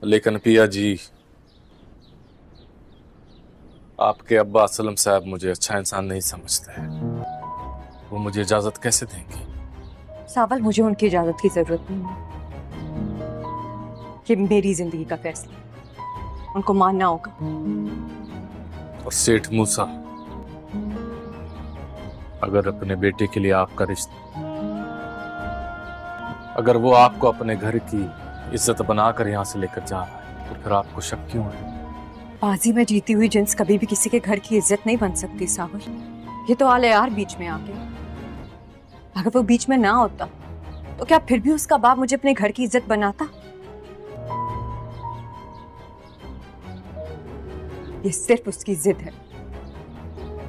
लेकिन पिया जी, आपके अब्बा असलम साहब मुझे अच्छा इंसान नहीं समझते हैं। वो मुझे इजाजत कैसे देंगे? सावल, मुझे उनकी इजाजत की जरूरत नहीं है। ये मेरी जिंदगी का फैसला, उनको मानना होगा। और सेठ मूसा, अगर अपने बेटे के लिए आपका रिश्ता, अगर वो आपको अपने घर की इज्जत बनाकर यहां से लेकर जा रहा है, तो फिर आपको शक क्यों है? बाजी में जीती हुई जिन्स कभी भी किसी के घर की इज्जत नहीं बन सकती सावल। ये तो आले यार बीच में आ गया। अगर वो बीच में ना होता तो क्या फिर भी उसका बाप मुझे अपने घर की इज्जत बनाता? ये सिर्फ उसकी जिद है,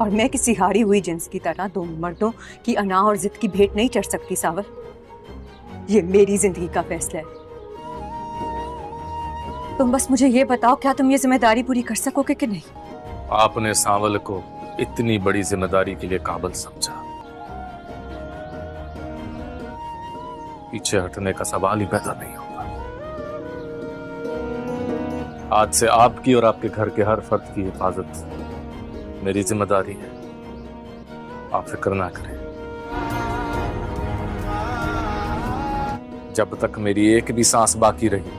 और मैं किसी हारी हुई जिन्स की तरह दो मर्दों की अना और जिद की भेंट नहीं चढ़ सकती सावल। ये मेरी जिंदगी का फैसला है। तुम बस मुझे ये बताओ, क्या तुम ये जिम्मेदारी पूरी कर सकोगे कि नहीं? आपने सांवल को इतनी बड़ी जिम्मेदारी के लिए काबिल समझा, पीछे हटने का सवाल ही पैदा नहीं होगा। आज से आपकी और आपके घर के हर फर्द की हिफाजत मेरी जिम्मेदारी है। आप फिक्र ना करें। जब तक मेरी एक भी सांस बाकी रही,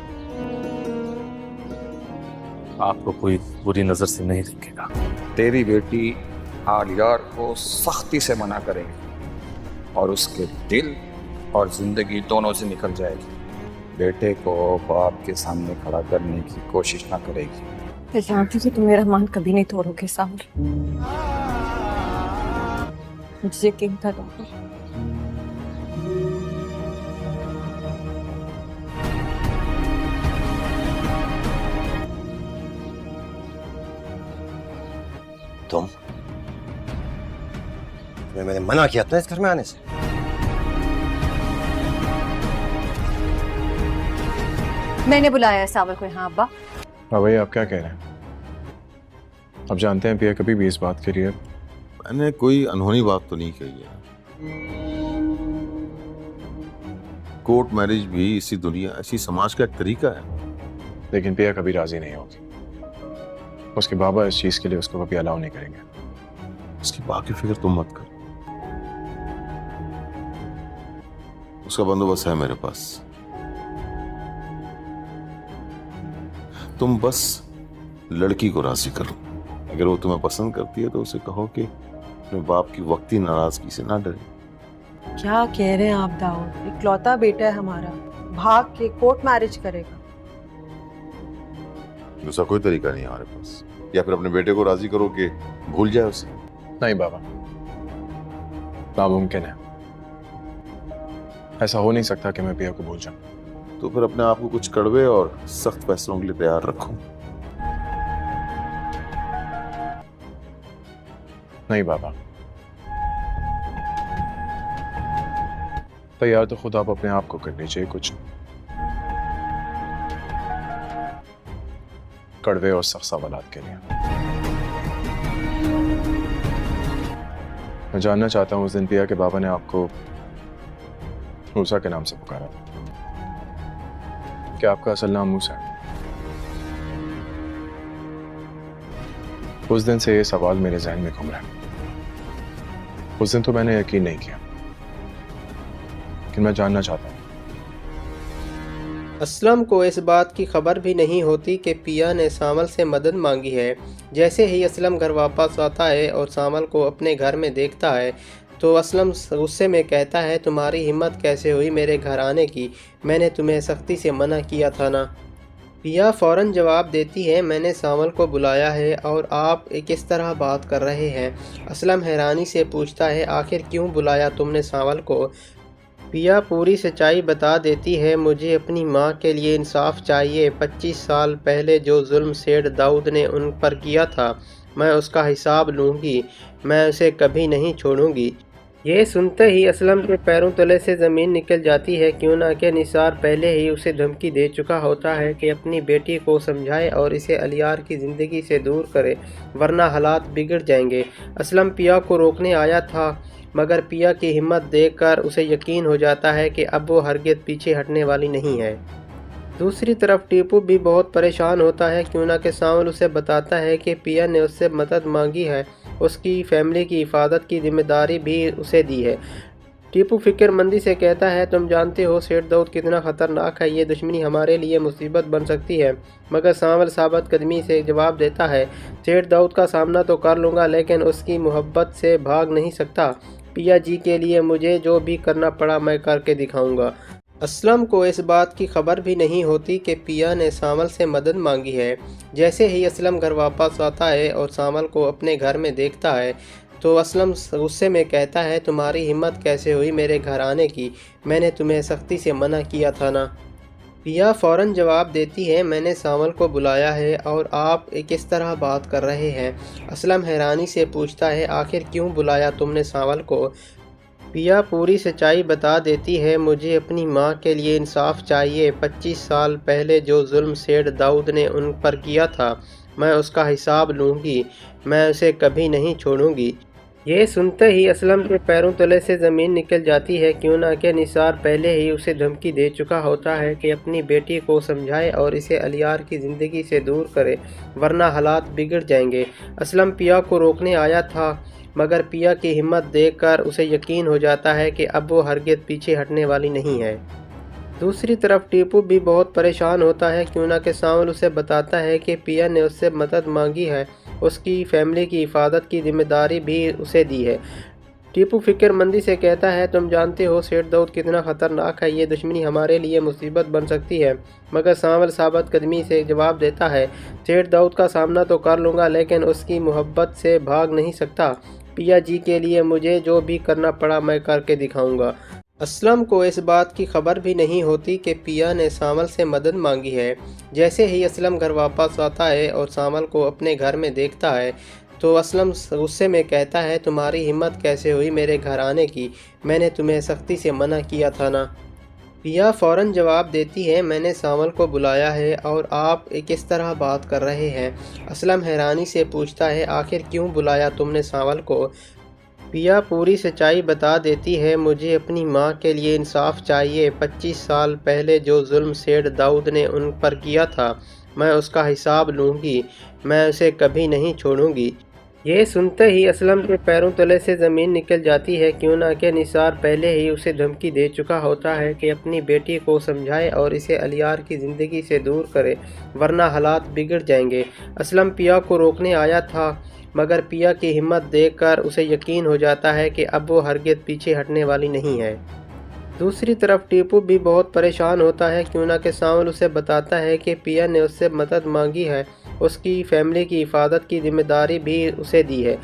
आपको कोई बुरी नजर से नहीं देखेगा। तेरी बेटी आलियार को सख्ती से मना करेगी और उसके दिल और जिंदगी दोनों से निकल जाएगी। बेटे को बाप के सामने खड़ा करने की कोशिश ना करेगी। मैं जानती थी तुम मेरा मान कभी नहीं तोड़ोगे सावल। मुझे यकीन था तुम पर। तुम्हें मैंने मना किया था इस घर में आने से। मैंने बुलाया है सावल को यहाँ अब्बा। हाँ भाई, आप क्या कह रहे हैं? आप जानते हैं पिया कभी भी इस बात के लिए मैंने कोई अनहोनी बात तो नहीं कही है। कोर्ट मैरिज भी इसी दुनिया, इसी समाज का एक तरीका है। लेकिन पिया कभी राजी नहीं होगी। उसके बाबा इस चीज के लिए उसको कभी अलाउ नहीं करेंगे। उसकी बाकी फिक्र तुम मत कर, उसका बंदोबस्त है मेरे पास। तुम बस लड़की को राजी करो। अगर वो तुम्हें पसंद करती है तो उसे कहो कि अपने बाप की वक्ती नाराजगी से ना डरे। क्या कह रहे हैं आप दाऊद? इकलौता बेटा है हमारा, भाग के कोर्ट मैरिज करेगा? दूसरा कोई तरीका नहीं है हमारे पास। या फिर अपने बेटे को राजी करो कि भूल जाए उसे। नहीं बाबा, नामुमकिन है। ऐसा हो नहीं सकता कि मैं पिया को भूल जाऊं। तो फिर अपने आप को कुछ कड़वे और सख्त फैसलों के लिए तैयार रखो। नहीं बाबा, तैयार तो खुद आप अपने आप को करनी चाहिए कुछ कड़वे और सख्त सवालात के लिए। मैं जानना चाहता हूं, उस दिन पिया के बाबा ने आपको मूसा के नाम से पुकारा था। क्या आपका असल नाम मूसा है? उस दिन से ये सवाल मेरे जहन में घूम रहा है। उस दिन तो मैंने यकीन नहीं किया, लेकिन मैं जानना चाहता हूं। असलम को इस बात की खबर भी नहीं होती कि पिया ने सामल से मदद मांगी है। जैसे ही असलम घर वापस आता है और सामल को अपने घर में देखता है तो असलम गुस्से में कहता है, तुम्हारी हिम्मत कैसे हुई मेरे घर आने की? मैंने तुम्हें सख्ती से मना किया था ना। पिया फ़ौरन जवाब देती है, मैंने सामल को बुलाया है और आप किस तरह बात कर रहे हैं? असलम हैरानी से पूछता है, आखिर क्यों बुलाया तुमने सामल को? पिया पूरी सच्चाई बता देती है, मुझे अपनी माँ के लिए इंसाफ चाहिए। 25 साल पहले जो जुल्म सेठ दाऊद ने उन पर किया था, मैं उसका हिसाब लूँगी। मैं उसे कभी नहीं छोड़ूंगी। ये सुनते ही असलम के पैरों तले से ज़मीन निकल जाती है। क्यों ना कि निसार पहले ही उसे धमकी दे चुका होता है कि अपनी बेटी को समझाए और इसे अलियार की ज़िंदगी से दूर करे, वरना हालात बिगड़ जाएंगे। असलम पिया को रोकने आया था, मगर पिया की हिम्मत देखकर उसे यकीन हो जाता है कि अब वो हरगिज़ पीछे हटने वाली नहीं है। दूसरी तरफ टीपू भी बहुत परेशान होता है क्यों ना कि सावल उसे बताता है कि पिया ने उससे मदद मांगी है, उसकी फैमिली की हिफाजत की जिम्मेदारी भी उसे दी है। टीपू फिक्रमंदी से कहता है, तुम जानते हो सेठ दाऊद कितना ख़तरनाक है, ये दुश्मनी हमारे लिए मुसीबत बन सकती है। मगर सावल साबित कदमी से जवाब देता है, सेठ दाऊद का सामना तो कर लूँगा लेकिन उसकी मोहब्बत से भाग नहीं सकता। पिया जी के लिए मुझे जो भी करना पड़ा मैं करके दिखाऊंगा। असलम को इस बात की खबर भी नहीं होती कि पिया ने सावल से मदद मांगी है। जैसे ही असलम घर वापस आता है और सावल को अपने घर में देखता है तो असलम गुस्से में कहता है, तुम्हारी हिम्मत कैसे हुई मेरे घर आने की, मैंने तुम्हें सख्ती से मना किया था ना। पिया फ़ौरन जवाब देती है, मैंने सावल को बुलाया है और आप किस तरह बात कर रहे हैं। असलम हैरानी से पूछता है, आखिर क्यों बुलाया तुमने सावल को। पिया पूरी सच्चाई बता देती है, मुझे अपनी माँ के लिए इंसाफ चाहिए। 25 साल पहले जो जुल्म सेठ दाऊद ने उन पर किया था मैं उसका हिसाब लूँगी, मैं उसे कभी नहीं छोड़ूंगी। ये सुनते ही असलम के पैरों तले से ज़मीन निकल जाती है क्यों ना कि निसार पहले ही उसे धमकी दे चुका होता है कि अपनी बेटी को समझाए और इसे अलियार की ज़िंदगी से दूर करे वरना हालात बिगड़ जाएंगे। असलम पिया को रोकने आया था मगर पिया की हिम्मत देखकर उसे यकीन हो जाता है कि अब वो हरगिज़ पीछे हटने वाली नहीं है। दूसरी तरफ टीपू भी बहुत परेशान होता है क्यों ना कि सावल उसे बताता है कि पिया ने उससे मदद मांगी है, उसकी फैमिली की हिफाजत की जिम्मेदारी भी उसे दी है। टीपू फिक्रमंदी से कहता है, तुम जानते हो सेठ दाऊद कितना ख़तरनाक है, ये दुश्मनी हमारे लिए मुसीबत बन सकती है। मगर सावल साबित कदमी से जवाब देता है, सेठ दाऊद का सामना तो कर लूँगा लेकिन उसकी मोहब्बत से भाग नहीं सकता। पिया जी के लिए मुझे जो भी करना पड़ा मैं करके दिखाऊंगा। असलम को इस बात की खबर भी नहीं होती कि पिया ने सावल से मदद मांगी है। जैसे ही असलम घर वापस आता है और सावल को अपने घर में देखता है तो असलम गुस्से में कहता है, तुम्हारी हिम्मत कैसे हुई मेरे घर आने की, मैंने तुम्हें सख्ती से मना किया था ना। पिया फ़ौरन जवाब देती है, मैंने सावल को बुलाया है और आप किस तरह बात कर रहे हैं। असलम हैरानी से पूछता है, आखिर क्यों बुलाया तुमने सावल को। पिया पूरी सच्चाई बता देती है, मुझे अपनी माँ के लिए इंसाफ चाहिए। 25 साल पहले जो जुल्म सेठ दाऊद ने उन पर किया था मैं उसका हिसाब लूँगी, मैं उसे कभी नहीं छोड़ूंगी। ये सुनते ही असलम के पैरों तले से ज़मीन निकल जाती है क्यों ना कि निसार पहले ही उसे धमकी दे चुका होता है कि अपनी बेटी को समझाए और इसे अलियार की ज़िंदगी से दूर करे वरना हालात बिगड़ जाएंगे। असलम पिया को रोकने आया था मगर पिया की हिम्मत देखकर उसे यकीन हो जाता है कि अब वो हरगिज़ पीछे हटने वाली नहीं है। दूसरी तरफ टीपू भी बहुत परेशान होता है क्यों ना कि सावल उसे बताता है कि पिया ने उससे मदद मांगी है, उसकी फैमिली की हिफाजत की जिम्मेदारी भी उसे दी है।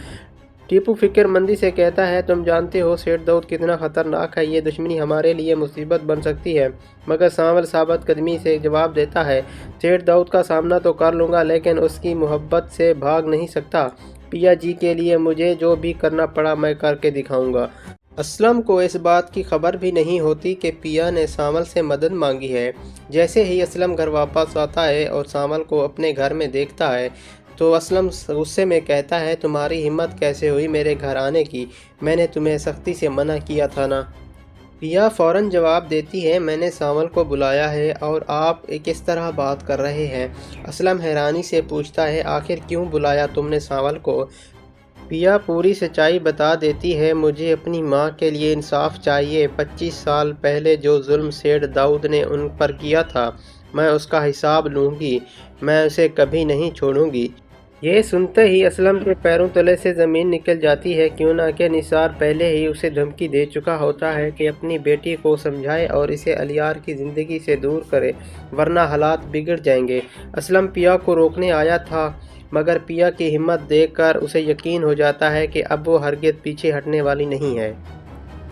टीपू फिक्रमंदी से कहता है, तुम जानते हो सेठ दाऊद कितना ख़तरनाक है, ये दुश्मनी हमारे लिए मुसीबत बन सकती है। मगर सावल साबित कदमी से जवाब देता है, सेठ दाऊद का सामना तो कर लूँगा लेकिन उसकी मोहब्बत से भाग नहीं सकता। पिया जी के लिए मुझे जो भी करना पड़ा मैं करके दिखाऊंगा। असलम को इस बात की खबर भी नहीं होती कि पिया ने सावल से मदद मांगी है। जैसे ही असलम घर वापस आता है और सावल को अपने घर में देखता है तो असलम गुस्से में कहता है, तुम्हारी हिम्मत कैसे हुई मेरे घर आने की, मैंने तुम्हें सख्ती से मना किया था ना। पिया फ़ौरन जवाब देती है, मैंने सावल को बुलाया है और आप किस तरह बात कर रहे हैं। असलम हैरानी से पूछता है, आखिर क्यों बुलाया तुमने सावल को। पिया पूरी सच्चाई बता देती है, मुझे अपनी माँ के लिए इंसाफ चाहिए। 25 साल पहले जो जुल्म सेठ दाऊद ने उन पर किया था मैं उसका हिसाब लूँगी, मैं उसे कभी नहीं छोड़ूंगी। ये सुनते ही असलम के पैरों तले से ज़मीन निकल जाती है क्यों ना कि निसार पहले ही उसे धमकी दे चुका होता है कि अपनी बेटी को समझाए और इसे अलियार की ज़िंदगी से दूर करे वरना हालात बिगड़ जाएंगे। असलम पिया को रोकने आया था मगर पिया की हिम्मत देखकर उसे यकीन हो जाता है कि अब वो हरगिज़ पीछे हटने वाली नहीं है।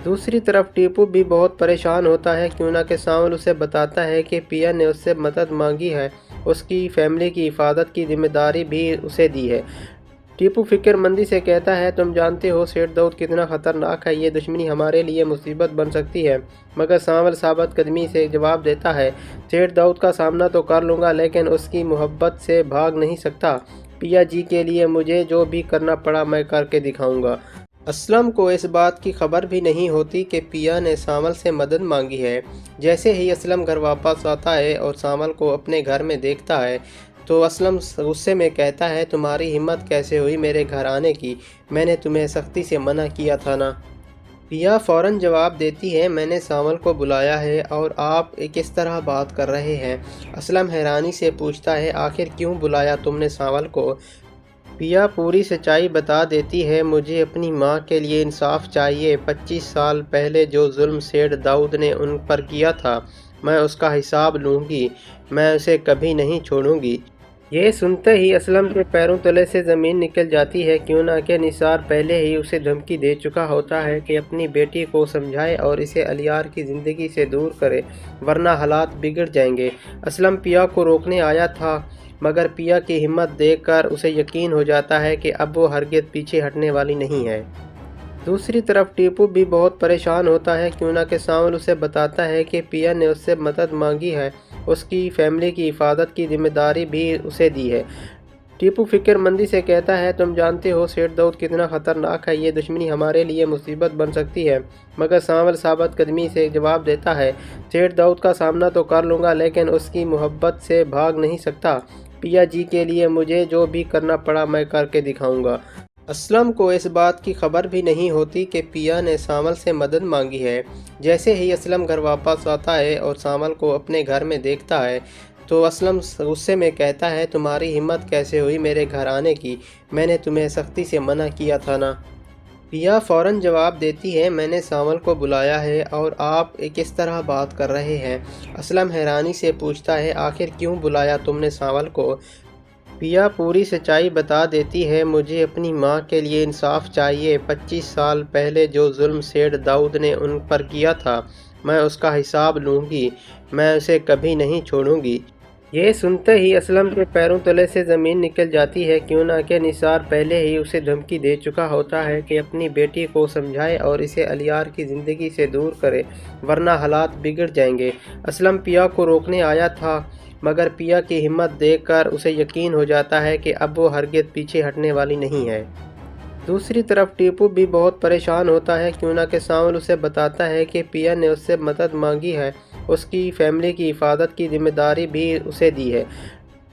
दूसरी तरफ टीपू भी बहुत परेशान होता है क्यों ना कि सावल उसे बताता है कि पिया ने उससे मदद मांगी है, उसकी फैमिली की हिफाजत की जिम्मेदारी भी उसे दी है। टीपू फिक्रमंदी से कहता है, तुम जानते हो सेठ दाऊद कितना ख़तरनाक है, ये दुश्मनी हमारे लिए मुसीबत बन सकती है। मगर सावल साबित कदमी से जवाब देता है, सेठ दाऊद का सामना तो कर लूँगा लेकिन उसकी मोहब्बत से भाग नहीं सकता। पिया जी के लिए मुझे जो भी करना पड़ा मैं करके दिखाऊंगा। असलम को इस बात की खबर भी नहीं होती कि पिया ने सामल से मदद मांगी है। जैसे ही असलम घर वापस आता है और सामल को अपने घर में देखता है तो असलम गुस्से में कहता है, तुम्हारी हिम्मत कैसे हुई मेरे घर आने की, मैंने तुम्हें सख्ती से मना किया था ना। पिया फ़ौरन जवाब देती है, मैंने सामल को बुलाया है और आप किस तरह बात कर रहे हैं। असलम हैरानी से पूछता है, आखिर क्यों बुलाया तुमने सामल को। पिया पूरी सच्चाई बता देती है, मुझे अपनी माँ के लिए इंसाफ चाहिए। 25 साल पहले जो जुल्म सेठ दाऊद ने उन पर किया था, मैं उसका हिसाब लूँगी, मैं उसे कभी नहीं छोड़ूंगी। ये सुनते ही असलम के पैरों तले से ज़मीन निकल जाती है, क्यों ना कि निसार पहले ही उसे धमकी दे चुका होता है कि अपनी बेटी को समझाए और इसे अलियार की ज़िंदगी से दूर करे, वरना हालात बिगड़ जाएंगे। असलम पिया को रोकने आया था, मगर पिया की हिम्मत देखकर उसे यकीन हो जाता है कि अब वो हरगिज़ पीछे हटने वाली नहीं है। दूसरी तरफ टीपू भी बहुत परेशान होता है, क्यों ना कि सामल उसे बताता है कि पिया ने उससे मदद मांगी है, उसकी फैमिली की हिफाजत की जिम्मेदारी भी उसे दी है। टीपू फिक्रमंदी से कहता है, तुम जानते हो सेठ दाऊद कितना ख़तरनाक है, ये दुश्मनी हमारे लिए मुसीबत बन सकती है। मगर सामल साबित कदमी से जवाब देता है, सेठ दाऊद का सामना तो कर लूँगा, लेकिन उसकी मोहब्बत से भाग नहीं सकता। पिया जी के लिए मुझे जो भी करना पड़ा मैं करके दिखाऊंगा। असलम को इस बात की खबर भी नहीं होती कि पिया ने सामल से मदद मांगी है। जैसे ही असलम घर वापस आता है और सामल को अपने घर में देखता है तो असलम गुस्से में कहता है, तुम्हारी हिम्मत कैसे हुई मेरे घर आने की, मैंने तुम्हें सख्ती से मना किया था ना। पिया फ़ौरन जवाब देती है, मैंने सामल को बुलाया है और आप किस तरह बात कर रहे हैं। असलम हैरानी से पूछता है, आखिर क्यों बुलाया तुमने सामल को। पिया पूरी सच्चाई बता देती है, मुझे अपनी माँ के लिए इंसाफ चाहिए। 25 साल पहले जो जुल्म सेठ दाऊद ने उन पर किया था, मैं उसका हिसाब लूँगी, मैं उसे कभी नहीं छोड़ूंगी। ये सुनते ही असलम के पैरों तले से ज़मीन निकल जाती है, क्यों ना कि निसार पहले ही उसे धमकी दे चुका होता है कि अपनी बेटी को समझाए और इसे अलियार की ज़िंदगी से दूर करे, वरना हालात बिगड़ जाएंगे। असलम पिया को रोकने आया था, मगर पिया की हिम्मत देखकर उसे यकीन हो जाता है कि अब वो हरगिज़ पीछे हटने वाली नहीं है। दूसरी तरफ टीपू भी बहुत परेशान होता है, क्यों ना कि सामल उसे बताता है कि पिया ने उससे मदद मांगी है, उसकी फैमिली की हिफाजत की जिम्मेदारी भी उसे दी है।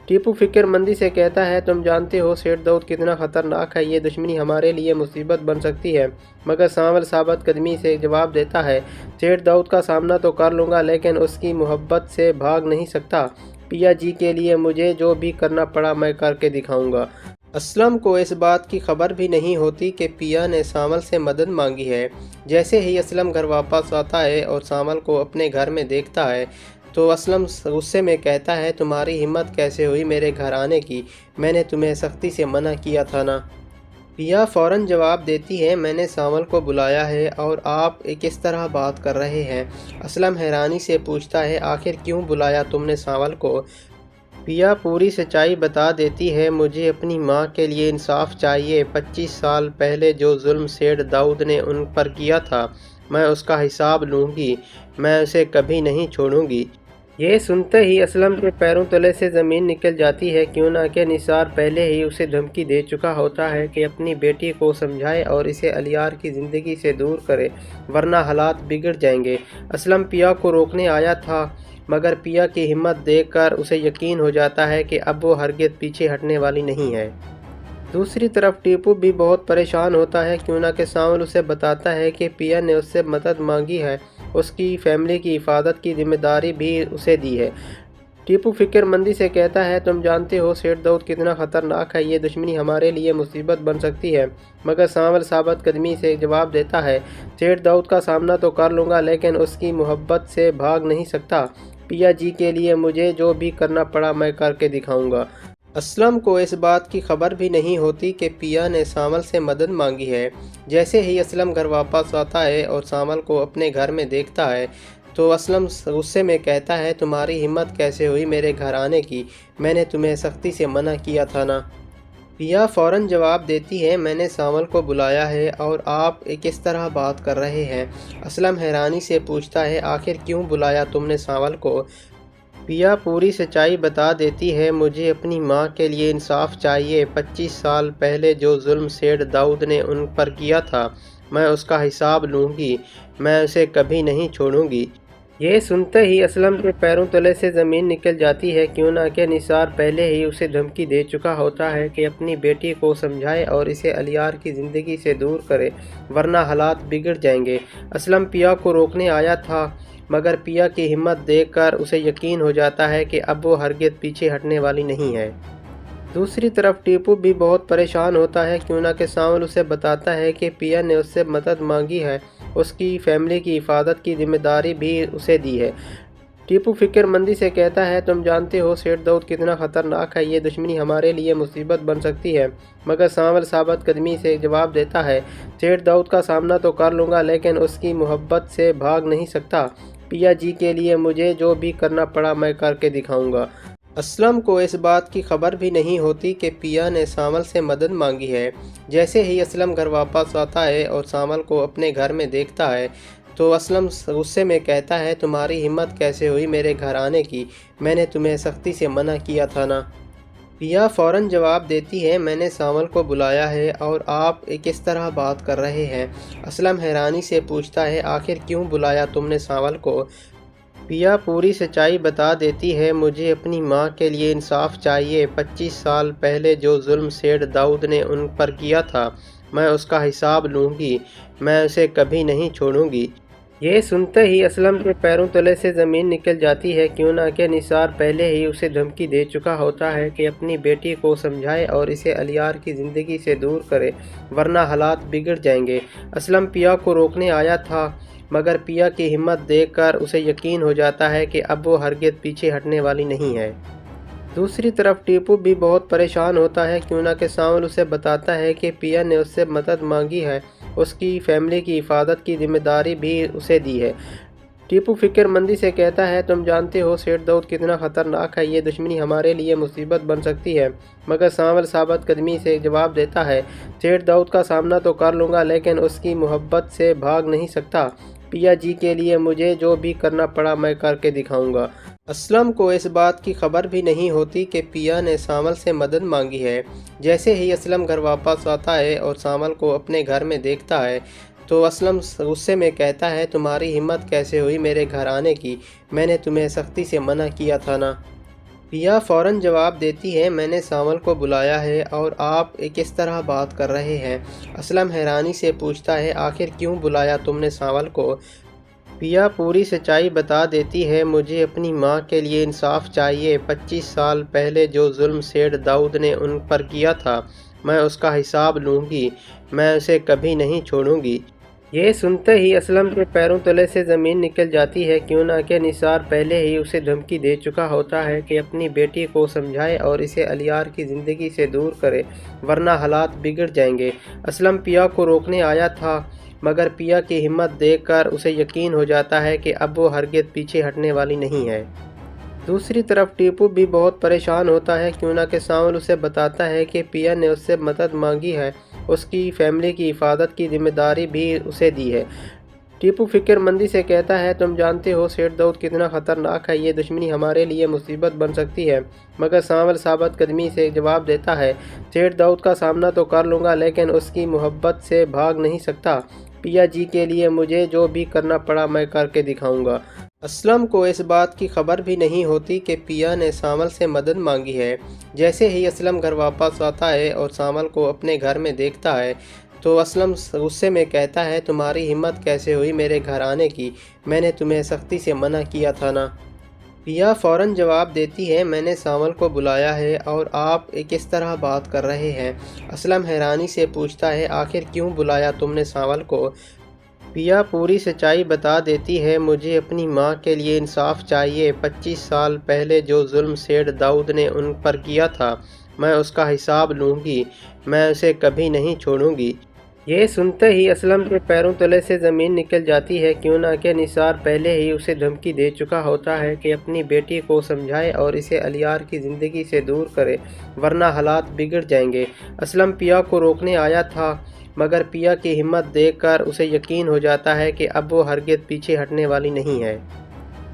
टीपू फिक्रमंदी से कहता है, तुम जानते हो सेठ दाऊद कितना ख़तरनाक है, ये दुश्मनी हमारे लिए मुसीबत बन सकती है। मगर सामल साबित कदमी से जवाब देता है, सेठ दाऊद का सामना तो कर लूँगा, लेकिन उसकी मोहब्बत से भाग नहीं सकता। पिया जी के लिए मुझे जो भी करना पड़ा मैं करके दिखाऊंगा। असलम को इस बात की खबर भी नहीं होती कि पिया ने सामल से मदद मांगी है। जैसे ही असलम घर वापस आता है और सामल को अपने घर में देखता है तो असलम गुस्से में कहता है, तुम्हारी हिम्मत कैसे हुई मेरे घर आने की, मैंने तुम्हें सख्ती से मना किया था ना। पिया फ़ौरन जवाब देती है, मैंने सामल को बुलाया है और आप किस तरह बात कर रहे हैं। असलम हैरानी से पूछता है, आखिर क्यों बुलाया तुमने सामल को। पिया पूरी सच्चाई बता देती है, मुझे अपनी माँ के लिए इंसाफ चाहिए। 25 साल पहले जो जुल्म सेठ दाऊद ने उन पर किया था, मैं उसका हिसाब लूँगी, मैं उसे कभी नहीं छोड़ूंगी। ये सुनते ही असलम के पैरों तले से ज़मीन निकल जाती है, क्यों ना कि निसार पहले ही उसे धमकी दे चुका होता है कि अपनी बेटी को समझाए और इसे अलियार की ज़िंदगी से दूर करे, वरना हालात बिगड़ जाएंगे। असलम पिया को रोकने आया था, मगर पिया की हिम्मत देखकर उसे यकीन हो जाता है कि अब वो हरगिज़ पीछे हटने वाली नहीं है। दूसरी तरफ टीपू भी बहुत परेशान होता है, क्यों ना कि सामल उसे बताता है कि पिया ने उससे मदद मांगी है, उसकी फैमिली की हिफाजत की जिम्मेदारी भी उसे दी है। टीपू फिक्रमंदी से कहता है, तुम जानते हो सेठ दाऊद कितना ख़तरनाक है, ये दुश्मनी हमारे लिए मुसीबत बन सकती है। मगर सामल साबित कदमी से जवाब देता है, सेठ दाऊद का सामना तो कर लूँगा, लेकिन उसकी मोहब्बत से भाग नहीं सकता। पिया जी के लिए मुझे जो भी करना पड़ा मैं करके दिखाऊंगा। असलम को इस बात की खबर भी नहीं होती कि पिया ने सामल से मदद मांगी है। जैसे ही असलम घर वापस आता है और सामल को अपने घर में देखता है तो असलम गुस्से में कहता है, तुम्हारी हिम्मत कैसे हुई मेरे घर आने की, मैंने तुम्हें सख्ती से मना किया था ना। पिया फ़ौरन जवाब देती है, मैंने सामल को बुलाया है और आप किस तरह बात कर रहे हैं। असलम हैरानी से पूछता है, आखिर क्यों बुलाया तुमने सामल को। पिया पूरी सच्चाई बता देती है, मुझे अपनी माँ के लिए इंसाफ चाहिए। 25 साल पहले जो जुल्म सेठ दाऊद ने उन पर किया था, मैं उसका हिसाब लूँगी। मैं उसे कभी नहीं छोड़ूंगी। ये सुनते ही असलम के पैरों तले से ज़मीन निकल जाती है। क्यों ना कि निसार पहले ही उसे धमकी दे चुका होता है कि अपनी बेटी को समझाए और इसे अलियार की ज़िंदगी से दूर करे, वरना हालात बिगड़ जाएंगे। असलम पिया को रोकने आया था, मगर पिया की हिम्मत देखकर उसे यकीन हो जाता है कि अब वो हरगिज़ पीछे हटने वाली नहीं है। दूसरी तरफ टीपू भी बहुत परेशान होता है। क्यों ना कि सांवल उसे बताता है कि पिया ने उससे मदद मांगी है, उसकी फैमिली की हिफाजत की जिम्मेदारी भी उसे दी है। टीपू फिक्रमंदी से कहता है, तुम जानते हो सेठ दाऊद कितना ख़तरनाक है, ये दुश्मनी हमारे लिए मुसीबत बन सकती है। मगर सांवल साबित कदमी से जवाब देता है, सेठ दाऊद का सामना तो कर लूँगा, लेकिन उसकी मोहब्बत से भाग नहीं सकता। पिया जी के लिए मुझे जो भी करना पड़ा मैं करके दिखाऊंगा। असलम को इस बात की खबर भी नहीं होती कि पिया ने सांवल से मदद मांगी है। जैसे ही असलम घर वापस आता है और सांवल को अपने घर में देखता है, तो असलम गुस्से में कहता है, तुम्हारी हिम्मत कैसे हुई मेरे घर आने की? मैंने तुम्हें सख्ती से मना किया था ना। पिया फ़ौरन जवाब देती है, मैंने सांवल को बुलाया है और आप किस तरह बात कर रहे हैं? असलम हैरानी से पूछता है, आखिर क्यों बुलाया तुमने सांवल को? पिया पूरी सच्चाई बता देती है, मुझे अपनी माँ के लिए इंसाफ चाहिए। 25 साल पहले जो जुल्म सेठ दाऊद ने उन पर किया था, मैं उसका हिसाब लूँगी। मैं उसे कभी नहीं छोड़ूंगी। ये सुनते ही असलम के पैरों तले से ज़मीन निकल जाती है। क्यों ना कि निसार पहले ही उसे धमकी दे चुका होता है कि अपनी बेटी को समझाए और इसे अलियार की ज़िंदगी से दूर करे, वरना हालात बिगड़ जाएंगे। असलम पिया को रोकने आया था, मगर पिया की हिम्मत देखकर उसे यकीन हो जाता है कि अब वो हरगिज़ पीछे हटने वाली नहीं है। दूसरी तरफ टीपू भी बहुत परेशान होता है। क्यों ना कि सांवल उसे बताता है कि पिया ने उससे मदद मांगी है, उसकी फैमिली की हिफाजत की जिम्मेदारी भी उसे दी है। टीपू फिक्रमंदी से कहता है, तुम जानते हो सेठ दाऊद कितना ख़तरनाक है, ये दुश्मनी हमारे लिए मुसीबत बन सकती है। मगर सांवल साबित कदमी से जवाब देता है, सेठ दाऊद का सामना तो कर लूँगा, लेकिन उसकी मोहब्बत से भाग नहीं सकता। पिया जी के लिए मुझे जो भी करना पड़ा मैं करके दिखाऊंगा। असलम को इस बात की खबर भी नहीं होती कि पिया ने सांवल से मदद मांगी है। जैसे ही असलम घर वापस आता है और सांवल को अपने घर में देखता है, तो असलम गुस्से में कहता है, तुम्हारी हिम्मत कैसे हुई मेरे घर आने की? मैंने तुम्हें सख्ती से मना किया था ना। पिया फ़ौरन जवाब देती है, मैंने सांवल को बुलाया है और आप किस तरह बात कर रहे हैं? असलम हैरानी से पूछता है, आखिर क्यों बुलाया तुमने सांवल को? पिया पूरी सच्चाई बता देती है, मुझे अपनी माँ के लिए इंसाफ चाहिए। 25 साल पहले जो जुल्म सेठ दाऊद ने उन पर किया था, मैं उसका हिसाब लूँगी। मैं उसे कभी नहीं छोड़ूंगी। ये सुनते ही असलम के पैरों तले से ज़मीन निकल जाती है। क्यों ना कि निसार पहले ही उसे धमकी दे चुका होता है कि अपनी बेटी को समझाए और इसे अलियार की ज़िंदगी से दूर करे, वरना हालात बिगड़ जाएंगे। असलम पिया को रोकने आया था, मगर पिया की हिम्मत देखकर उसे यकीन हो जाता है कि अब वो हरगिज़ पीछे हटने वाली नहीं है। दूसरी तरफ टीपू भी बहुत परेशान होता है। क्यों ना कि सांवल उसे बताता है कि पिया ने उससे मदद मांगी है, उसकी फैमिली की हिफाजत की जिम्मेदारी भी उसे दी है। टीपू फिक्रमंदी से कहता है, तुम जानते हो सेठ दाऊद कितना ख़तरनाक है, ये दुश्मनी हमारे लिए मुसीबत बन सकती है। मगर सांवल साबित कदमी से जवाब देता है, सेठ दाऊद का सामना तो कर लूँगा, लेकिन उसकी मोहब्बत से भाग नहीं सकता। पिया जी के लिए मुझे जो भी करना पड़ा मैं करके दिखाऊंगा। असलम को इस बात की खबर भी नहीं होती कि पिया ने सांवल से मदद मांगी है। जैसे ही असलम घर वापस आता है और सांवल को अपने घर में देखता है, तो असलम गुस्से में कहता है, तुम्हारी हिम्मत कैसे हुई मेरे घर आने की? मैंने तुम्हें सख्ती से मना किया था ना। पिया फ़ौरन जवाब देती है, मैंने सांवल को बुलाया है और आप किस तरह बात कर रहे हैं? असलम हैरानी से पूछता है, आखिर क्यों बुलाया तुमने सांवल को? पिया पूरी सच्चाई बता देती है, मुझे अपनी माँ के लिए इंसाफ चाहिए। 25 साल पहले जो जुल्म सेठ दाऊद ने उन पर किया था, मैं उसका हिसाब लूँगी। मैं उसे कभी नहीं छोड़ूंगी। ये सुनते ही असलम के पैरों तले से ज़मीन निकल जाती है। क्यों ना कि निसार पहले ही उसे धमकी दे चुका होता है कि अपनी बेटी को समझाए और इसे अलियार की ज़िंदगी से दूर करे, वरना हालात बिगड़ जाएंगे। असलम पिया को रोकने आया था, मगर पिया की हिम्मत देखकर उसे यकीन हो जाता है कि अब वो हरगिज़ पीछे हटने वाली नहीं है।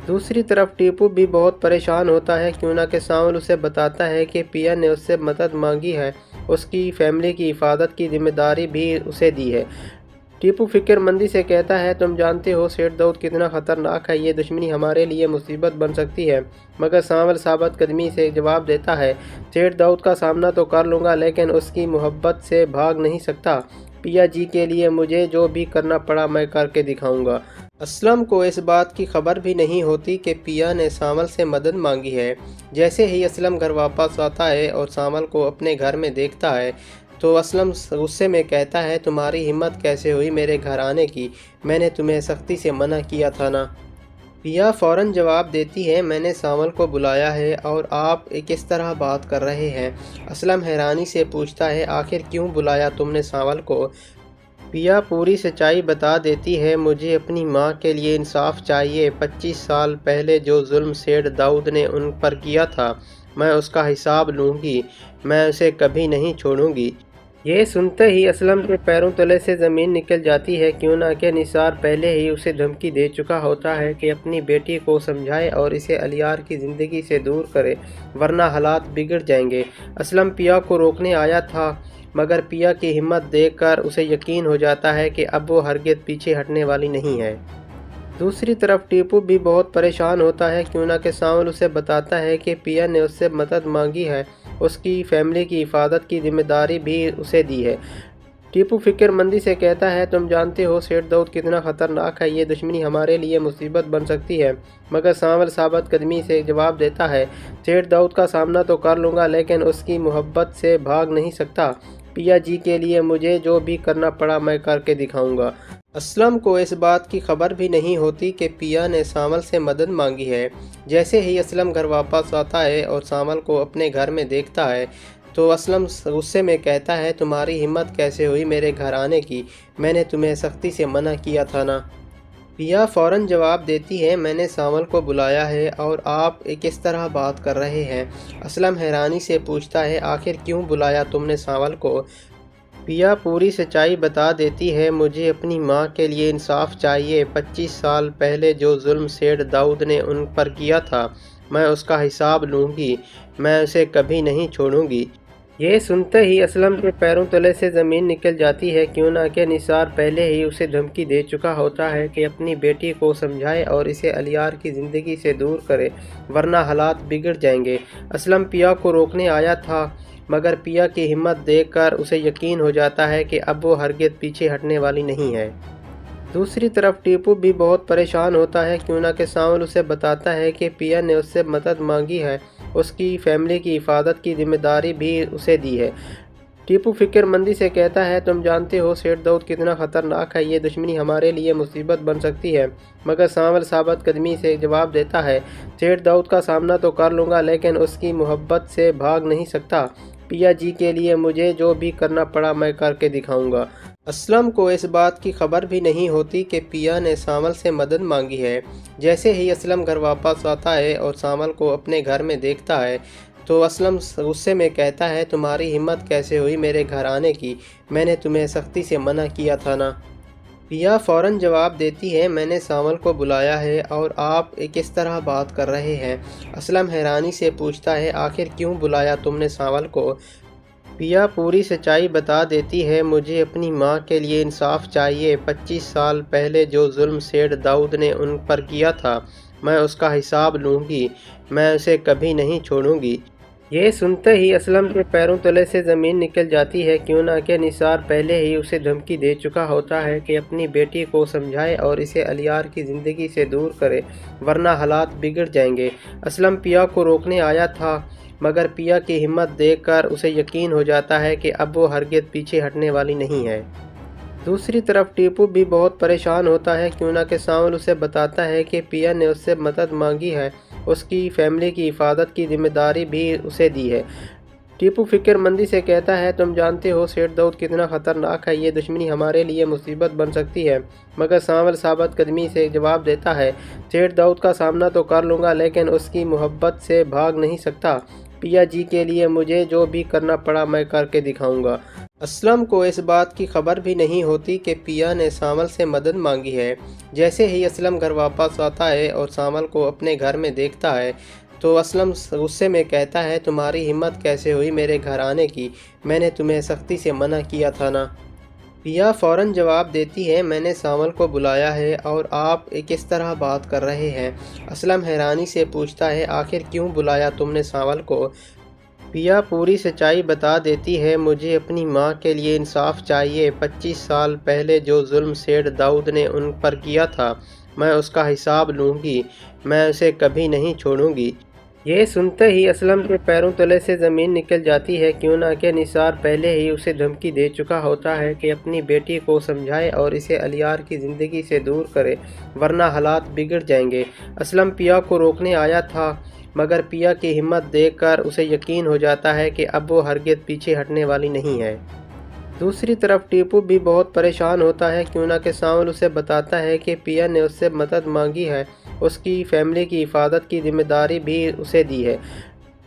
दूसरी तरफ टीपू भी बहुत परेशान होता है क्यों ना कि सावल उसे बताता है कि पिया ने उससे मदद मांगी है, उसकी फैमिली की हिफाजत की जिम्मेदारी भी उसे दी है। टीपू फिक्रमंदी से कहता है, तुम जानते हो सेठ दाऊद कितना ख़तरनाक है, ये दुश्मनी हमारे लिए मुसीबत बन सकती है। मगर सावल साबित कदमी से जवाब देता है, सेठ दाऊद का सामना तो कर लूँगा लेकिन उसकी मोहब्बत से भाग नहीं सकता। पिया जी के लिए मुझे जो भी करना पड़ा मैं करके दिखाऊंगा। असलम को इस बात की खबर भी नहीं होती कि पिया ने सावल से मदद मांगी है। जैसे ही असलम घर वापस आता है और सावल को अपने घर में देखता है तो असलम गुस्से में कहता है, तुम्हारी हिम्मत कैसे हुई मेरे घर आने की, मैंने तुम्हें सख्ती से मना किया था ना। पिया फ़ौरन जवाब देती है, मैंने सावल को बुलाया है और आप किस तरह बात कर रहे हैं। असलम हैरानी से पूछता है, आखिर क्यों बुलाया तुमने सावल को। पिया पूरी सच्चाई बता देती है, मुझे अपनी माँ के लिए इंसाफ चाहिए। 25 साल पहले जो जुल्म सेठ दाऊद ने उन पर किया था मैं उसका हिसाब लूँगी, मैं उसे कभी नहीं छोड़ूंगी। ये सुनते ही असलम के पैरों तले से ज़मीन निकल जाती है क्यों ना कि निसार पहले ही उसे धमकी दे चुका होता है कि अपनी बेटी को समझाए और इसे अलियार की ज़िंदगी से दूर करे वरना हालात बिगड़ जाएंगे। असलम पिया को रोकने आया था मगर पिया की हिम्मत देखकर उसे यकीन हो जाता है कि अब वो हरगिज़ पीछे हटने वाली नहीं है। दूसरी तरफ टीपू भी बहुत परेशान होता है क्यों ना कि सावल उसे बताता है कि पिया ने उससे मदद मांगी है, उसकी फैमिली की हिफाजत की जिम्मेदारी भी उसे दी है। टीपू फिक्रमंदी से कहता है, तुम जानते हो सेठ दाऊद कितना ख़तरनाक है, ये दुश्मनी हमारे लिए मुसीबत बन सकती है। मगर सावल साबित कदमी से जवाब देता है, सेठ दाऊद का सामना तो कर लूँगा लेकिन उसकी मोहब्बत से भाग नहीं सकता। पिया जी के लिए मुझे जो भी करना पड़ा मैं करके दिखाऊंगा। असलम को इस बात की खबर भी नहीं होती कि पिया ने सावल से मदद मांगी है। जैसे ही असलम घर वापस आता है और सावल को अपने घर में देखता है तो असलम गुस्से में कहता है, तुम्हारी हिम्मत कैसे हुई मेरे घर आने की, मैंने तुम्हें सख्ती से मना किया था ना। पिया फ़ौरन जवाब देती है, मैंने सावल को बुलाया है और आप किस तरह बात कर रहे हैं। असलम हैरानी से पूछता है, आखिर क्यों बुलाया तुमने सावल को। पिया पूरी सच्चाई बता देती है, मुझे अपनी माँ के लिए इंसाफ चाहिए। 25 साल पहले जो जुल्म सेठ दाऊद ने उन पर किया था मैं उसका हिसाब लूँगी, मैं उसे कभी नहीं छोड़ूंगी। ये सुनते ही असलम के पैरों तले से ज़मीन निकल जाती है क्यों ना कि निसार पहले ही उसे धमकी दे चुका होता है कि अपनी बेटी को समझाए और इसे अलियार की ज़िंदगी से दूर करे वरना हालात बिगड़ जाएंगे। असलम पिया को रोकने आया था मगर पिया की हिम्मत देखकर उसे यकीन हो जाता है कि अब वो हरगिज़ पीछे हटने वाली नहीं है। दूसरी तरफ टीपू भी बहुत परेशान होता है क्यों ना कि सावल उसे बताता है कि पिया ने उससे मदद मांगी है, उसकी फैमिली की हिफाजत की जिम्मेदारी भी उसे दी है। टीपू फिक्रमंदी से कहता है, तुम जानते हो सेठ दाऊद कितना ख़तरनाक है, ये दुश्मनी हमारे लिए मुसीबत बन सकती है। मगर सावल साबित कदमी से जवाब देता है, सेठ दाऊद का सामना तो कर लूँगा लेकिन उसकी मोहब्बत से भाग नहीं सकता। पिया जी के लिए मुझे जो भी करना पड़ा मैं करके दिखाऊंगा। असलम को इस बात की खबर भी नहीं होती कि पिया ने सावल से मदद मांगी है। जैसे ही असलम घर वापस आता है और सावल को अपने घर में देखता है तो असलम गुस्से में कहता है, तुम्हारी हिम्मत कैसे हुई मेरे घर आने की, मैंने तुम्हें सख्ती से मना किया था ना। पिया फ़ौरन जवाब देती है, मैंने सावल को बुलाया है और आप किस तरह बात कर रहे हैं। असलम हैरानी से पूछता है, आखिर क्यों बुलाया तुमने सावल को। पिया पूरी सच्चाई बता देती है, मुझे अपनी माँ के लिए इंसाफ चाहिए। 25 साल पहले जो जुल्म सेठ दाऊद ने उन पर किया था मैं उसका हिसाब लूँगी, मैं उसे कभी नहीं छोड़ूंगी। ये सुनते ही असलम के पैरों तले से ज़मीन निकल जाती है क्यों ना कि निसार पहले ही उसे धमकी दे चुका होता है कि अपनी बेटी को समझाए और इसे अलियार की ज़िंदगी से दूर करे वरना हालात बिगड़ जाएंगे। असलम पिया को रोकने आया था मगर पिया की हिम्मत देखकर उसे यकीन हो जाता है कि अब वो हरगिज़ पीछे हटने वाली नहीं है। दूसरी तरफ टीपू भी बहुत परेशान होता है क्यों ना कि सावल उसे बताता है कि पिया ने उससे मदद मांगी है, उसकी फैमिली की हिफाजत की जिम्मेदारी भी उसे दी है। टीपू फिक्रमंदी से कहता है, तुम जानते हो सेठ दाऊद कितना ख़तरनाक है, ये दुश्मनी हमारे लिए मुसीबत बन सकती है। मगर सावल साबित कदमी से जवाब देता है, सेठ दाऊद का सामना तो कर लूँगा लेकिन उसकी मोहब्बत से भाग नहीं सकता। पिया जी के लिए मुझे जो भी करना पड़ा मैं करके दिखाऊंगा। असलम को इस बात की खबर भी नहीं होती कि पिया ने सामल से मदद मांगी है। जैसे ही असलम घर वापस आता है और सामल को अपने घर में देखता है तो असलम गुस्से में कहता है, तुम्हारी हिम्मत कैसे हुई मेरे घर आने की, मैंने तुम्हें सख्ती से मना किया था ना। पिया फ़ौरन जवाब देती है, मैंने सामल को बुलाया है और आप किस तरह बात कर रहे हैं। असलम हैरानी से पूछता है, आखिर क्यों बुलाया तुमने सामल को। पिया पूरी सच्चाई बता देती है, मुझे अपनी माँ के लिए इंसाफ चाहिए। 25 साल पहले जो जुल्म सेठ दाऊद ने उन पर किया था मैं उसका हिसाब लूँगी, मैं उसे कभी नहीं छोड़ूंगी। ये सुनते ही असलम के पैरों तले से ज़मीन निकल जाती है, क्यों ना कि निसार पहले ही उसे धमकी दे चुका होता है कि अपनी बेटी को समझाए और इसे अलियार की ज़िंदगी से दूर करे, वरना हालात बिगड़ जाएंगे। असलम पिया को रोकने आया था, मगर पिया की हिम्मत देखकर उसे यकीन हो जाता है कि अब वो हरगिज़ पीछे हटने वाली नहीं है। दूसरी तरफ टीपू भी बहुत परेशान होता है, क्यों ना कि सामल उसे बताता है कि पिया ने उससे मदद मांगी है, उसकी फैमिली की हिफाजत की जिम्मेदारी भी उसे दी है।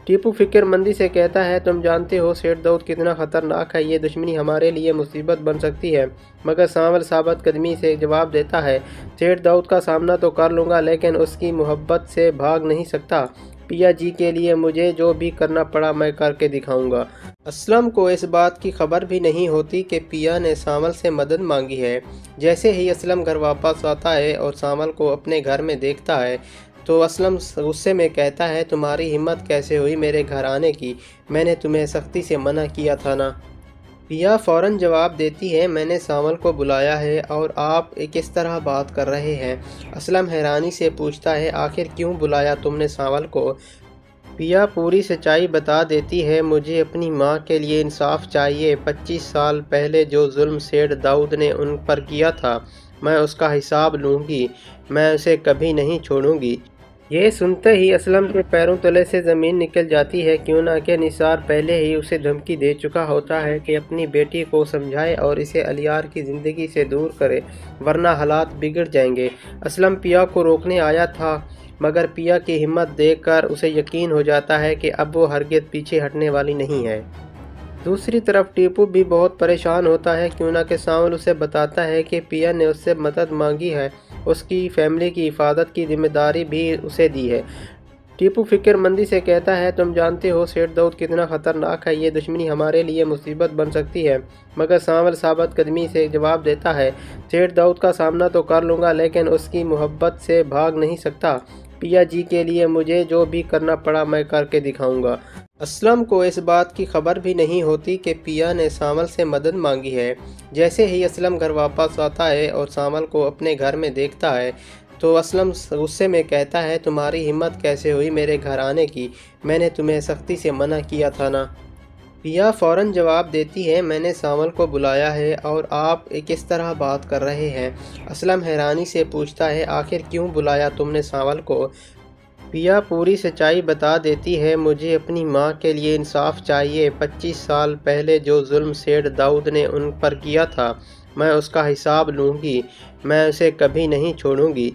टीपू फिक्रमंदी से कहता है, तुम जानते हो सेठ दाऊद कितना ख़तरनाक है, ये दुश्मनी हमारे लिए मुसीबत बन सकती है। मगर सामल साबित कदमी से जवाब देता है, सेठ दाऊद का सामना तो कर लूँगा लेकिन उसकी मोहब्बत से भाग नहीं सकता। पिया जी के लिए मुझे जो भी करना पड़ा मैं करके दिखाऊंगा। असलम को इस बात की खबर भी नहीं होती कि पिया ने सामल से मदद मांगी है। जैसे ही असलम घर वापस आता है और सामल को अपने घर में देखता है तो असलम गुस्से में कहता है, तुम्हारी हिम्मत कैसे हुई मेरे घर आने की, मैंने तुम्हें सख्ती से मना किया था ना। पिया फ़ौरन जवाब देती है, मैंने सामल को बुलाया है और आप किस तरह बात कर रहे हैं। असलम हैरानी से पूछता है, आखिर क्यों बुलाया तुमने सामल को। पिया पूरी सच्चाई बता देती है, मुझे अपनी माँ के लिए इंसाफ चाहिए। 25 साल पहले जो जुल्म सेठ दाऊद ने उन पर किया था मैं उसका हिसाब लूँगी, मैं उसे कभी नहीं छोड़ूंगी। ये सुनते ही असलम के पैरों तले से ज़मीन निकल जाती है, क्यों ना कि निसार पहले ही उसे धमकी दे चुका होता है कि अपनी बेटी को समझाए और इसे अलियार की ज़िंदगी से दूर करे, वरना हालात बिगड़ जाएंगे। असलम पिया को रोकने आया था, मगर पिया की हिम्मत देखकर उसे यकीन हो जाता है कि अब वो हरगिज़ पीछे हटने वाली नहीं है। दूसरी तरफ टीपू भी बहुत परेशान होता है, क्यों ना कि सामल उसे बताता है कि पिया ने उससे मदद मांगी है, उसकी फैमिली की हिफाजत की जिम्मेदारी भी उसे दी है। टीपू फिक्रमंदी से कहता है, तुम जानते हो सेठ दाऊद कितना ख़तरनाक है, ये दुश्मनी हमारे लिए मुसीबत बन सकती है। मगर सामल साबित कदमी से जवाब देता है, सेठ दाऊद का सामना तो कर लूँगा लेकिन उसकी मोहब्बत से भाग नहीं सकता। पिया जी के लिए मुझे जो भी करना पड़ा मैं करके दिखाऊंगा। असलम को इस बात की खबर भी नहीं होती कि पिया ने सामल से मदद मांगी है। जैसे ही असलम घर वापस आता है और सामल को अपने घर में देखता है तो असलम गुस्से में कहता है, तुम्हारी हिम्मत कैसे हुई मेरे घर आने की, मैंने तुम्हें सख्ती से मना किया था ना। पिया फ़ौरन जवाब देती है, मैंने सामल को बुलाया है और आप किस तरह बात कर रहे हैं। असलम हैरानी से पूछता है, आखिर क्यों बुलाया तुमने सामल को। पिया पूरी सच्चाई बता देती है, मुझे अपनी माँ के लिए इंसाफ चाहिए। 25 साल पहले जो जुल्म सेठ दाऊद ने उन पर किया था मैं उसका हिसाब लूँगी, मैं उसे कभी नहीं छोड़ूंगी।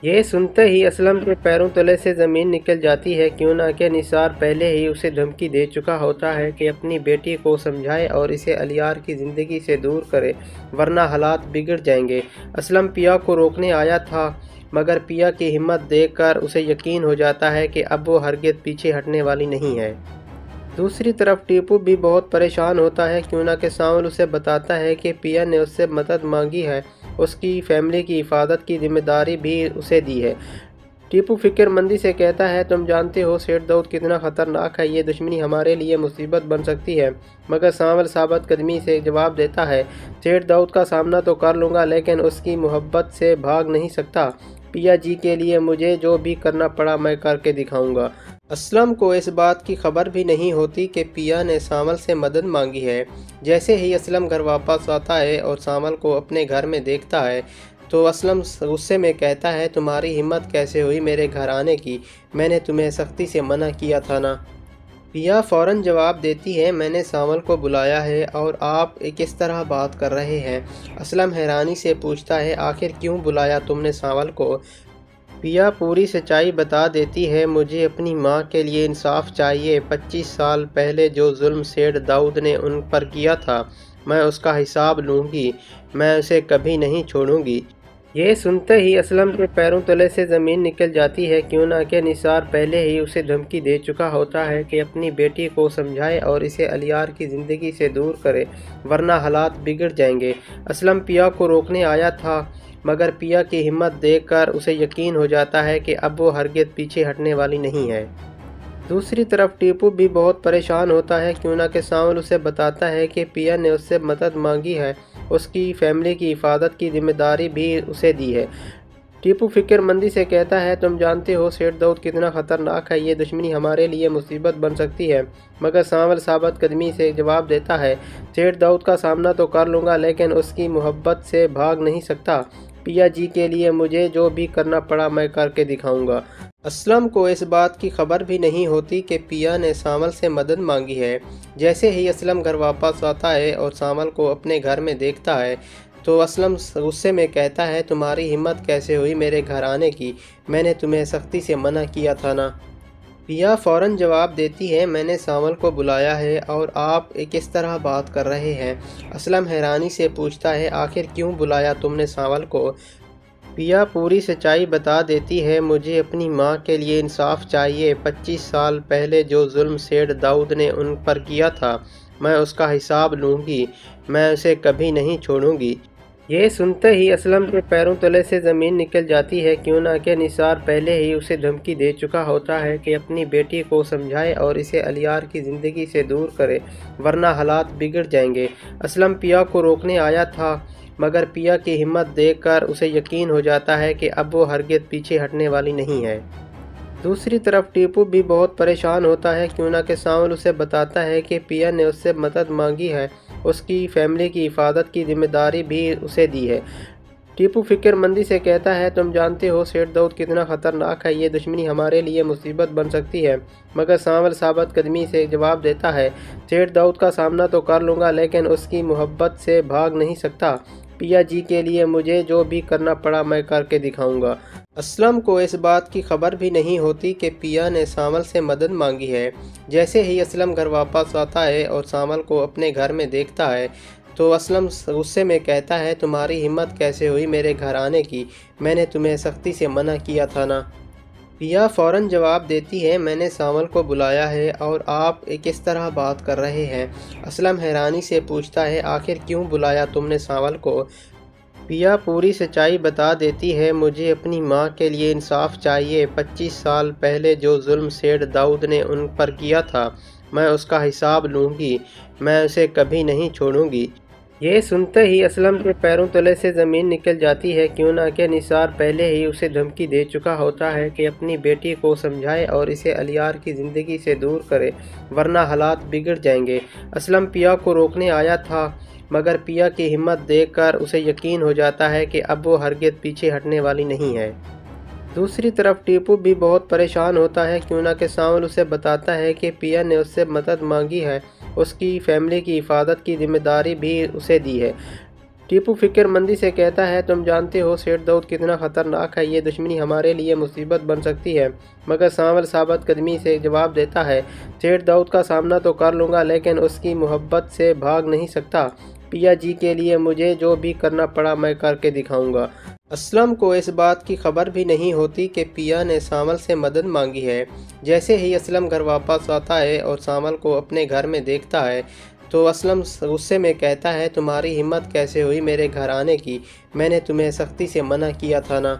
ये सुनते ही असलम के पैरों तले से ज़मीन निकल जाती है, क्यों ना कि निसार पहले ही उसे धमकी दे चुका होता है कि अपनी बेटी को समझाए और इसे अलियार की ज़िंदगी से दूर करे, वरना हालात बिगड़ जाएंगे। असलम पिया को रोकने आया था, मगर पिया की हिम्मत देखकर उसे यकीन हो जाता है कि अब वो हरगिज़ पीछे हटने वाली नहीं है। दूसरी तरफ टीपू भी बहुत परेशान होता है, क्यों ना कि सामल उसे बताता है कि पिया ने उससे मदद मांगी है, उसकी फैमिली की हिफाजत की जिम्मेदारी भी उसे दी है। टीपू फिक्रमंदी से कहता है, तुम जानते हो सेठ दाऊद कितना ख़तरनाक है, ये दुश्मनी हमारे लिए मुसीबत बन सकती है। मगर सामल साबित कदमी से जवाब देता है, सेठ दाऊद का सामना तो कर लूँगा लेकिन उसकी मोहब्बत से भाग नहीं सकता। पिया जी के लिए मुझे जो भी करना पड़ा मैं करके दिखाऊंगा। असलम को इस बात की खबर भी नहीं होती कि पिया ने सामल से मदद मांगी है। जैसे ही असलम घर वापस आता है और सामल को अपने घर में देखता है तो असलम गुस्से में कहता है, तुम्हारी हिम्मत कैसे हुई मेरे घर आने की, मैंने तुम्हें सख्ती से मना किया था ना। पिया फ़ौरन जवाब देती है, मैंने सामल को बुलाया है और आप किस तरह बात कर रहे हैं। असलम हैरानी से पूछता है, आखिर क्यों बुलाया तुमने सामल को। पिया पूरी सच्चाई बता देती है, मुझे अपनी माँ के लिए इंसाफ चाहिए। 25 साल पहले जो जुल्म सेठ दाऊद ने उन पर किया था, मैं उसका हिसाब लूँगी। मैं उसे कभी नहीं छोड़ूंगी। ये सुनते ही असलम के पैरों तले से ज़मीन निकल जाती है। क्यों ना कि निसार पहले ही उसे धमकी दे चुका होता है कि अपनी बेटी को समझाए और इसे अलियार की ज़िंदगी से दूर करे, वरना हालात बिगड़ जाएंगे। असलम पिया को रोकने आया था, मगर पिया की हिम्मत देखकर उसे यकीन हो जाता है कि अब वो हरगिज़ पीछे हटने वाली नहीं है। दूसरी तरफ टीपू भी बहुत परेशान होता है। क्यों ना कि सावल उसे बताता है कि पिया ने उससे मदद मांगी है, उसकी फैमिली की हिफाजत की जिम्मेदारी भी उसे दी है। टीपू फिक्रमंदी से कहता है, तुम जानते हो सेठ दाऊद कितना ख़तरनाक है, ये दुश्मनी हमारे लिए मुसीबत बन सकती है। मगर सावल साबित कदमी से जवाब देता है, सेठ दाऊद का सामना तो कर लूँगा, लेकिन उसकी मोहब्बत से भाग नहीं सकता। पिया जी के लिए मुझे जो भी करना पड़ा मैं करके दिखाऊंगा। असलम को इस बात की खबर भी नहीं होती कि पिया ने सावल से मदद मांगी है। जैसे ही असलम घर वापस आता है और सावल को अपने घर में देखता है, तो असलम गुस्से में कहता है, तुम्हारी हिम्मत कैसे हुई मेरे घर आने की? मैंने तुम्हें सख्ती से मना किया था ना। पिया फ़ौरन जवाब देती है, मैंने सावल को बुलाया है और आप किस तरह बात कर रहे हैं? असलम हैरानी से पूछता है, आखिर क्यों बुलाया तुमने सावल को? पिया पूरी सच्चाई बता देती है, मुझे अपनी माँ के लिए इंसाफ चाहिए। 25 साल पहले जो जुल्म सेठ दाऊद ने उन पर किया था, मैं उसका हिसाब लूँगी। मैं उसे कभी नहीं छोड़ूंगी। ये सुनते ही असलम के पैरों तले से ज़मीन निकल जाती है। क्यों ना कि निसार पहले ही उसे धमकी दे चुका होता है कि अपनी बेटी को समझाए और इसे अलियार की ज़िंदगी से दूर करे, वरना हालात बिगड़ जाएंगे। असलम पिया को रोकने आया था, मगर पिया की हिम्मत देखकर उसे यकीन हो जाता है कि अब वो हरगिज़ पीछे हटने वाली नहीं है। दूसरी तरफ टीपू भी बहुत परेशान होता है। क्यों ना कि सावल उसे बताता है कि पिया ने उससे मदद मांगी है, उसकी फैमिली की हिफाजत की जिम्मेदारी भी उसे दी है। टीपू फिक्रमंदी से कहता है, तुम जानते हो सेठ दाऊद कितना ख़तरनाक है, ये दुश्मनी हमारे लिए मुसीबत बन सकती है। मगर सावल साबित कदमी से जवाब देता है, सेठ दाऊद का सामना तो कर लूँगा, लेकिन उसकी मोहब्बत से भाग नहीं सकता। पिया जी के लिए मुझे जो भी करना पड़ा मैं करके दिखाऊंगा। असलम को इस बात की खबर भी नहीं होती कि पिया ने सावल से मदद मांगी है। जैसे ही असलम घर वापस आता है और सावल को अपने घर में देखता है, तो असलम गुस्से में कहता है, तुम्हारी हिम्मत कैसे हुई मेरे घर आने की? मैंने तुम्हें सख्ती से मना किया था ना। पिया फ़ौरन जवाब देती है, मैंने सावल को बुलाया है और आप किस तरह बात कर रहे हैं? असलम हैरानी से पूछता है, आखिर क्यों बुलाया तुमने सावल को? पिया पूरी सच्चाई बता देती है, मुझे अपनी माँ के लिए इंसाफ चाहिए। 25 साल पहले जो जुल्म सेठ दाऊद ने उन पर किया था, मैं उसका हिसाब लूँगी। मैं उसे कभी नहीं छोड़ूंगी। ये सुनते ही असलम के पैरों तले से ज़मीन निकल जाती है। क्यों ना कि निसार पहले ही उसे धमकी दे चुका होता है कि अपनी बेटी को समझाए और इसे अलियार की ज़िंदगी से दूर करे, वरना हालात बिगड़ जाएंगे। असलम पिया को रोकने आया था, मगर पिया की हिम्मत देखकर उसे यकीन हो जाता है कि अब वो हरगिज़ पीछे हटने वाली नहीं है। दूसरी तरफ टीपू भी बहुत परेशान होता है। क्यों ना कि सावल उसे बताता है कि पिया ने उससे मदद मांगी है, उसकी फैमिली की हिफाजत की जिम्मेदारी भी उसे दी है। टीपू फिक्रमंदी से कहता है, तुम जानते हो सेठ दाऊद कितना ख़तरनाक है, ये दुश्मनी हमारे लिए मुसीबत बन सकती है। मगर सावल साबित कदमी से जवाब देता है, सेठ दाऊद का सामना तो कर लूँगा, लेकिन उसकी मोहब्बत से भाग नहीं सकता। पिया जी के लिए मुझे जो भी करना पड़ा मैं करके दिखाऊंगा। असलम को इस बात की खबर भी नहीं होती कि पिया ने सावल से मदद मांगी है। जैसे ही असलम घर वापस आता है और सावल को अपने घर में देखता है, तो असलम गुस्से में कहता है, तुम्हारी हिम्मत कैसे हुई मेरे घर आने की? मैंने तुम्हें सख्ती से मना किया था ना।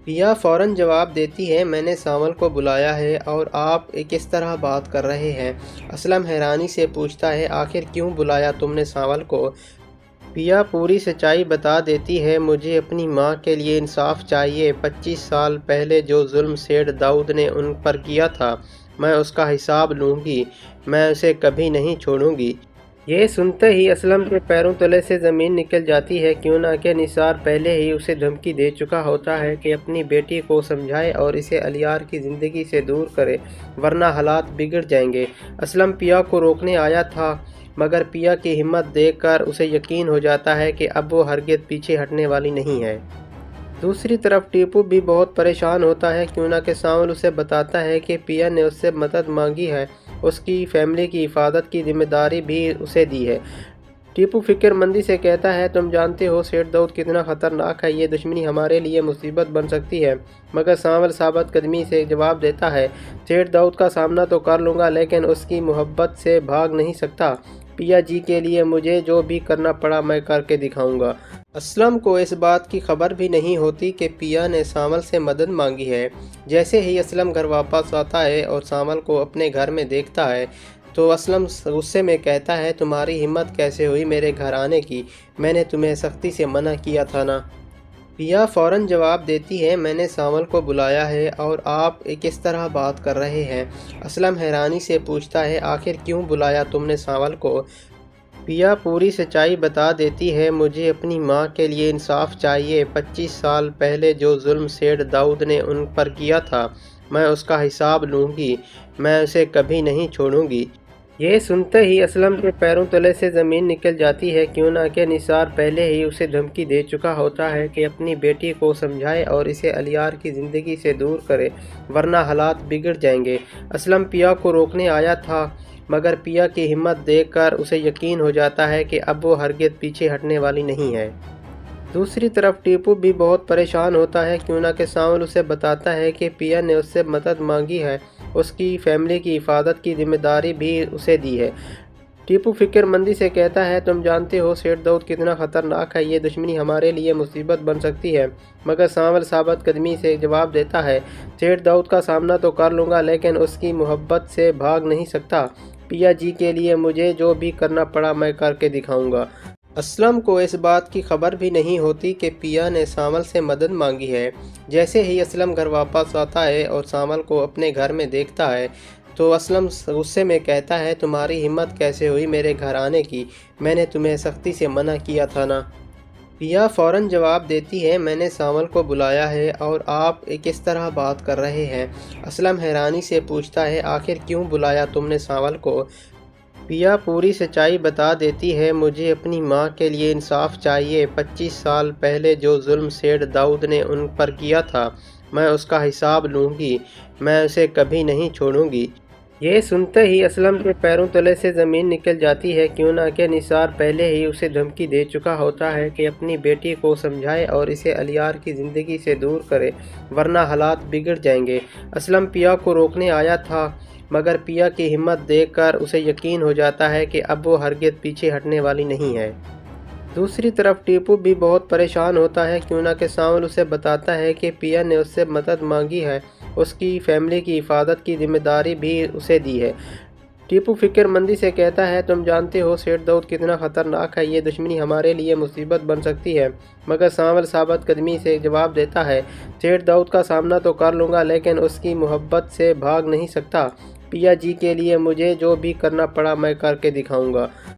पिया फ़ौरन जवाब देती है, मैंने सावल को बुलाया है और आप किस तरह बात कर रहे हैं? असलम हैरानी से पूछता है, आखिर क्यों बुलाया तुमने सावल को? पिया पूरी सच्चाई बता देती है, मुझे अपनी माँ के लिए इंसाफ चाहिए। 25 साल पहले जो जुल्म सेठ दाऊद ने उन पर किया था, मैं उसका हिसाब लूँगी। मैं उसे कभी नहीं छोड़ूंगी। ये सुनते ही असलम के पैरों तले से ज़मीन निकल जाती है। क्यों ना कि निसार पहले ही उसे धमकी दे चुका होता है कि अपनी बेटी को समझाए और इसे अलियार की ज़िंदगी से दूर करे, वरना हालात बिगड़ जाएंगे। असलम पिया को रोकने आया था, मगर पिया की हिम्मत देखकर उसे यकीन हो जाता है कि अब वो हरगिज़ पीछे हटने वाली नहीं है। दूसरी तरफ टीपू भी बहुत परेशान होता है क्यों ना कि सावल उसे बताता है कि पिया ने उससे मदद मांगी है, उसकी फैमिली की हिफाजत की जिम्मेदारी भी उसे दी है। टीपू फिक्रमंदी से कहता है, तुम जानते हो सेठ दाऊद कितना ख़तरनाक है, ये दुश्मनी हमारे लिए मुसीबत बन सकती है। मगर सावल साबित कदमी से जवाब देता है, सेठ दाऊद का सामना तो कर लूँगा लेकिन उसकी मोहब्बत से भाग नहीं सकता। पिया जी के लिए मुझे जो भी करना पड़ा मैं करके दिखाऊंगा। असलम को इस बात की खबर भी नहीं होती कि पिया ने सावल से मदद मांगी है। जैसे ही असलम घर वापस आता है और सावल को अपने घर में देखता है तो असलम गुस्से में कहता है, तुम्हारी हिम्मत कैसे हुई मेरे घर आने की, मैंने तुम्हें सख्ती से मना किया था ना। पिया फ़ौरन जवाब देती है, मैंने सावल को बुलाया है और आप किस तरह बात कर रहे हैं। असलम हैरानी से पूछता है, आखिर क्यों बुलाया तुमने सावल को। पिया पूरी सच्चाई बता देती है, मुझे अपनी माँ के लिए इंसाफ चाहिए। 25 साल पहले जो जुल्म सेठ दाऊद ने उन पर किया था मैं उसका हिसाब लूँगी, मैं उसे कभी नहीं छोड़ूंगी। ये सुनते ही असलम के पैरों तले से ज़मीन निकल जाती है क्यों ना कि निसार पहले ही उसे धमकी दे चुका होता है कि अपनी बेटी को समझाए और इसे अलियार की ज़िंदगी से दूर करे वरना हालात बिगड़ जाएंगे। असलम पिया को रोकने आया था मगर पिया की हिम्मत देखकर उसे यकीन हो जाता है कि अब वो हरगिज़ पीछे हटने वाली नहीं है। दूसरी तरफ टीपू भी बहुत परेशान होता है क्यों ना कि सावल उसे बताता है कि पिया ने उससे मदद मांगी है, उसकी फैमिली की हिफाजत की जिम्मेदारी भी उसे दी है। टीपू फिक्रमंदी से कहता है, तुम जानते हो सेठ दाऊद कितना ख़तरनाक है, ये दुश्मनी हमारे लिए मुसीबत बन सकती है। मगर सावल साबित कदमी से जवाब देता है, सेठ दाऊद का सामना तो कर लूँगा लेकिन उसकी मोहब्बत से भाग नहीं सकता। पिया जी के लिए मुझे जो भी करना पड़ा मैं करके दिखाऊंगा। असलम को इस बात की खबर भी नहीं होती कि पिया ने सावल से मदद मांगी है। जैसे ही असलम घर वापस आता है और सावल को अपने घर में देखता है तो असलम गुस्से में कहता है, तुम्हारी हिम्मत कैसे हुई मेरे घर आने की, मैंने तुम्हें सख्ती से मना किया था ना। पिया फ़ौरन जवाब देती है, मैंने सावल को बुलाया है और आप किस तरह बात कर रहे हैं। असलम हैरानी से पूछता है, आखिर क्यों बुलाया तुमने सावल को। पिया पूरी सच्चाई बता देती है, मुझे अपनी माँ के लिए इंसाफ चाहिए। 25 साल पहले जो जुल्म सेठ दाऊद ने उन पर किया था मैं उसका हिसाब लूँगी, मैं उसे कभी नहीं छोड़ूंगी। ये सुनते ही असलम के पैरों तले से ज़मीन निकल जाती है क्यों ना कि निसार पहले ही उसे धमकी दे चुका होता है कि अपनी बेटी को समझाए और इसे अलियार की ज़िंदगी से दूर करे वरना हालात बिगड़ जाएंगे। असलम पिया को रोकने आया था मगर पिया की हिम्मत देखकर उसे यकीन हो जाता है कि अब वो हरगिज़ पीछे हटने वाली नहीं है। दूसरी तरफ टीपू भी बहुत परेशान होता है क्यों ना कि सावल उसे बताता है कि पिया ने उससे मदद मांगी है, उसकी फैमिली की हिफाजत की जिम्मेदारी भी उसे दी है। टीपू फिक्रमंदी से कहता है, तुम जानते हो सेठ दाऊद कितना ख़तरनाक है, ये दुश्मनी हमारे लिए मुसीबत बन सकती है। मगर सावल साबित कदमी से जवाब देता है, सेठ दाऊद का सामना तो कर लूँगा लेकिन उसकी मोहब्बत से भाग नहीं सकता। पिया जी के लिए मुझे जो भी करना पड़ा मैं करके दिखाऊंगा।